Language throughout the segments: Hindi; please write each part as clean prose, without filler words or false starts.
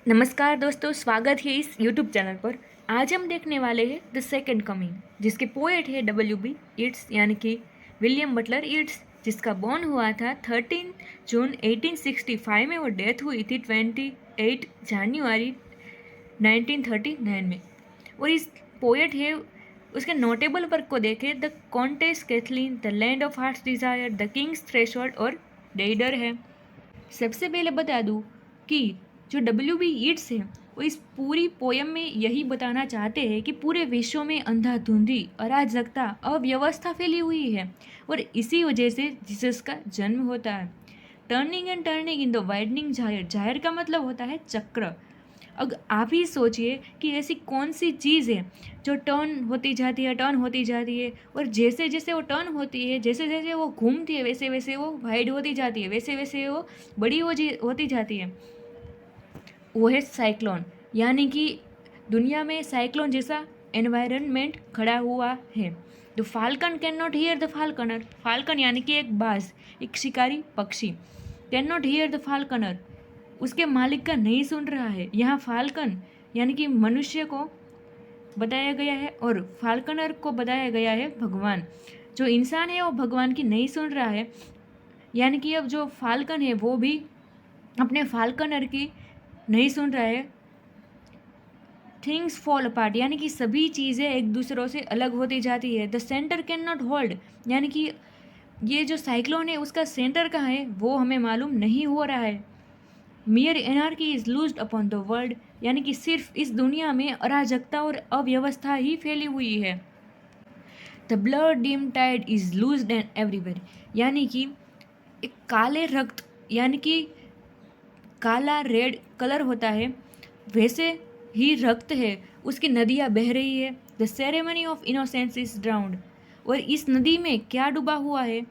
नमस्कार दोस्तों, स्वागत है इस यूट्यूब चैनल पर। आज हम देखने वाले हैं द सेकंड कमिंग, जिसके पोएट है W.B. येट्स यानी कि विलियम बटलर येट्स, जिसका बॉर्न हुआ था 13 जून 1865 में। वो डेथ हुई थी 28 जनवरी 1939 में। और इस पोएट है, उसके नोटेबल वर्क को देखें, the Countess Cathleen, the Land of Heart's Desire, the King's Threshold और डेडर है। सबसे पहले बता दूं कि जो W.B. येट्स है वो इस पूरी पोयम में यही बताना चाहते हैं कि पूरे विश्व में अंधाधुंधी, अराजकता, अव्यवस्था फैली हुई है और इसी वजह से जीसस का जन्म होता है। Turning and turning in the widening gyre, gyre का मतलब होता है चक्र। अब आप ही सोचिए कि ऐसी कौन सी चीज़ है जो टर्न होती जाती है, टर्न होती जाती है, और जैसे जैसे वो टर्न होती है, जैसे जैसे वो घूमती है, वैसे वैसे वो वाइड होती जाती है, वैसे वैसे वो बड़ी होती जाती है। वो है साइक्लोन, यानी कि दुनिया में साइक्लोन जैसा एनवायरनमेंट खड़ा हुआ है। The falcon can not here the Faulkner, falcon यानी कि एक बाज, एक शिकारी पक्षी, can not here the Faulkner, उसके मालिक का नहीं सुन रहा है। यहाँ फाल्कन यानी कि मनुष्य को बताया गया है और फाल्कनर को बताया गया है भगवान। जो इंसान है वो भगवान की नहीं सुन रहा है, यानी कि अब जो फाल्कन है वो भी अपने फाल्कनर की नहीं सुन रहा है। थिंग्स फॉल अपार्ट, यानी कि सभी चीज़ें एक दूसरों से अलग होती जाती है। The centre can not hold, यानी कि ये जो साइक्लोन है उसका सेंटर कहाँ है वो हमें मालूम नहीं हो रहा है। मियर anarchy is लूज्ड upon the world, यानी कि सिर्फ इस दुनिया में अराजकता और अव्यवस्था ही फैली हुई है। The blood dim tide is loosed and everywhere, यानी कि एक काले रक्त, यानी कि काला रेड कलर होता है, वैसे ही रक्त है, उसकी नदियाँ बह रही है। The ceremony of innocence is drowned, और इस नदी में क्या डूबा हुआ है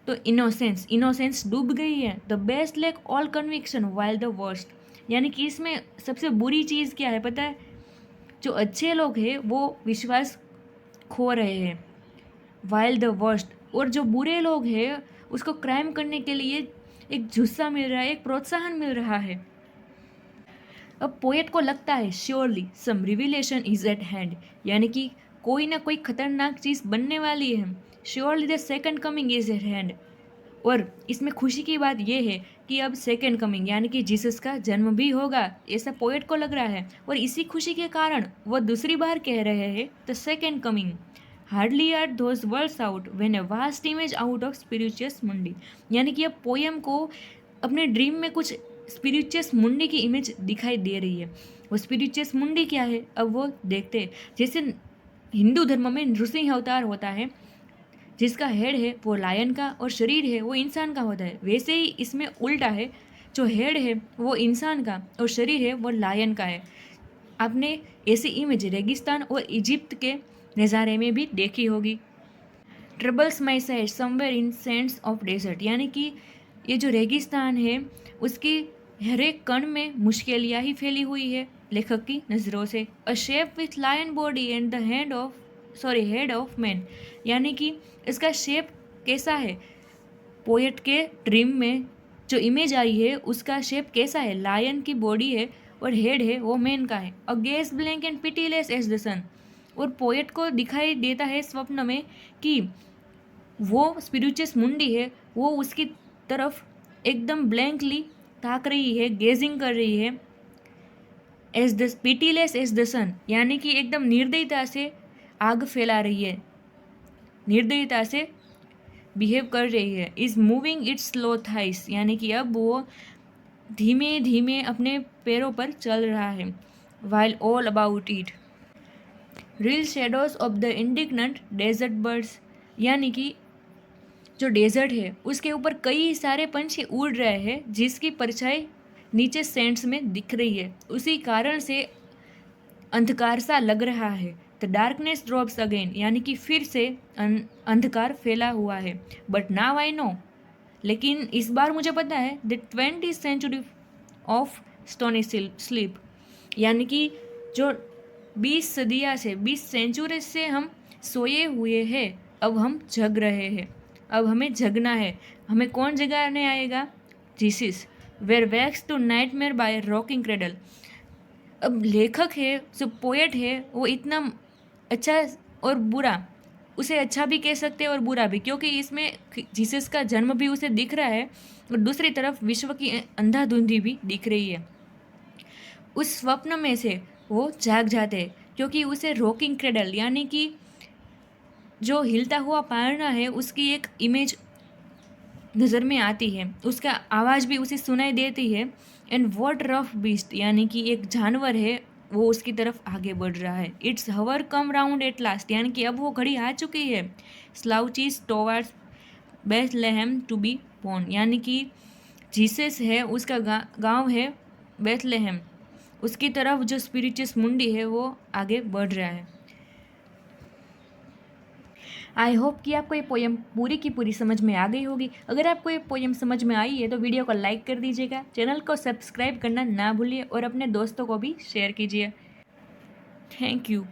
तो इनोसेंस, इनोसेंस डूब गई है। The best lake all conviction while the worst, यानी कि इसमें सबसे बुरी चीज़ क्या है पता है, जो अच्छे लोग हैं वो विश्वास खो रहे हैं, वाइल द वर्स्ट, और जो बुरे लोग हैं उसको क्राइम करने के लिए एक जुस्सा मिल रहा है, एक प्रोत्साहन मिल रहा है। अब पोएट को लगता है surely some revelation is at hand, यानी कि कोई ना कोई खतरनाक चीज़ बनने वाली है। Surely the second coming is at hand, और इसमें खुशी की बात यह है कि अब सेकंड कमिंग यानी कि जीसस का जन्म भी होगा, ऐसा पोएट को लग रहा है। और इसी खुशी के कारण वो दूसरी बार कह रहे हैं the second coming hardly are those words out when a vast image out of Spiritus Mundi, यानी कि अब पोयम को अपने ड्रीम में कुछ स्पिरिचुअस मुंडी की इमेज दिखाई दे रही है। वो स्पिरिचुअस मुंडी क्या है अब वो देखते हैं। जैसे हिंदू धर्म में नृसिंह अवतार होता है, जिसका हेड है वो लायन का और शरीर है वो इंसान का होता है, वैसे ही इसमें उल्टा है, जो हेड है वो इंसान का और शरीर है वो लायन का है। आपने ऐसी इमेज रेगिस्तान और इजिप्ट के नज़ारे में भी देखी होगी। Troubles my sight somewhere in sands of desert, यानी कि ये जो रेगिस्तान है उसकी हर एक कण में मुश्किलियाँ ही फैली हुई है लेखक की नज़रों से। A shape with lion body and the head of man, यानी कि इसका शेप कैसा है, पोएट के ड्रीम में जो इमेज आई है उसका शेप कैसा है, लायन की बॉडी है और हेड है वो मैन का है। A gaze blank and pitiless as the sun, और पोएट को दिखाई देता है स्वप्न में कि वो स्पिरिचुअस मुंडी है वो उसकी तरफ एकदम ब्लैंकली ताक रही है, गेजिंग कर रही है। As the pitiless as the sun, यानी कि एकदम निर्दयता से आग फैला रही है, निर्दयता से बिहेव कर रही है। Is moving it's slow thighs, यानी कि अब वो धीमे धीमे अपने पैरों पर चल रहा है। While all about it reel shadows of the indignant desert birds, यानी कि जो डेजर्ट है उसके ऊपर कई सारे पंछी उड़ रहे हैं जिसकी परछाई नीचे सैंड्स में दिख रही है, उसी कारण से अंधकार सा लग रहा है। द डार्कनेस ड्रॉप्स अगेन, यानी कि फिर से अंधकार फैला हुआ है। बट नाउ आई नो, लेकिन इस बार मुझे पता है the 20th century of stony sleep, यानी कि जो 20 सदियाँ से 20 सेंचुरी से हम सोए हुए हैं, अब हम जग रहे हैं, अब हमें जगना है। हमें कौन जगाने आएगा, Jesus. Were vexed to nightmare by rocking cradle. अब लेखक है, जो पोएट है, वो इतना अच्छा और बुरा, उसे अच्छा भी कह सकते हैं और बुरा भी, क्योंकि इसमें जीसस का जन्म भी उसे दिख रहा है और दूसरी तरफ विश्व की अंधाधुंधी भी दिख रही है। उस स्वप्न में से वो जाग जाते हैं, क्योंकि उसे रॉकिंग क्रेडल यानी कि जो हिलता हुआ पारना है उसकी एक इमेज नज़र में आती है, उसका आवाज़ भी उसे सुनाई देती है। एंड वॉट रफ बीस्ट यानी कि एक जानवर है, वो उसकी तरफ आगे बढ़ रहा है। Its hour come round at last यानी कि अब वो घड़ी आ चुकी है। Slouches towards Bethlehem to be born यानी कि जीसस है, उसका गांव है बेथलेहम, उसकी तरफ जो स्पिरिचुअस मुंडी है वो आगे बढ़ रहा है। आई होप कि आपको ये पोएम पूरी की पूरी समझ में आ गई होगी। अगर आपको ये पोएम समझ में आई है तो वीडियो को लाइक कर दीजिएगा, चैनल को सब्सक्राइब करना ना भूलिए और अपने दोस्तों को भी शेयर कीजिए। Thank you.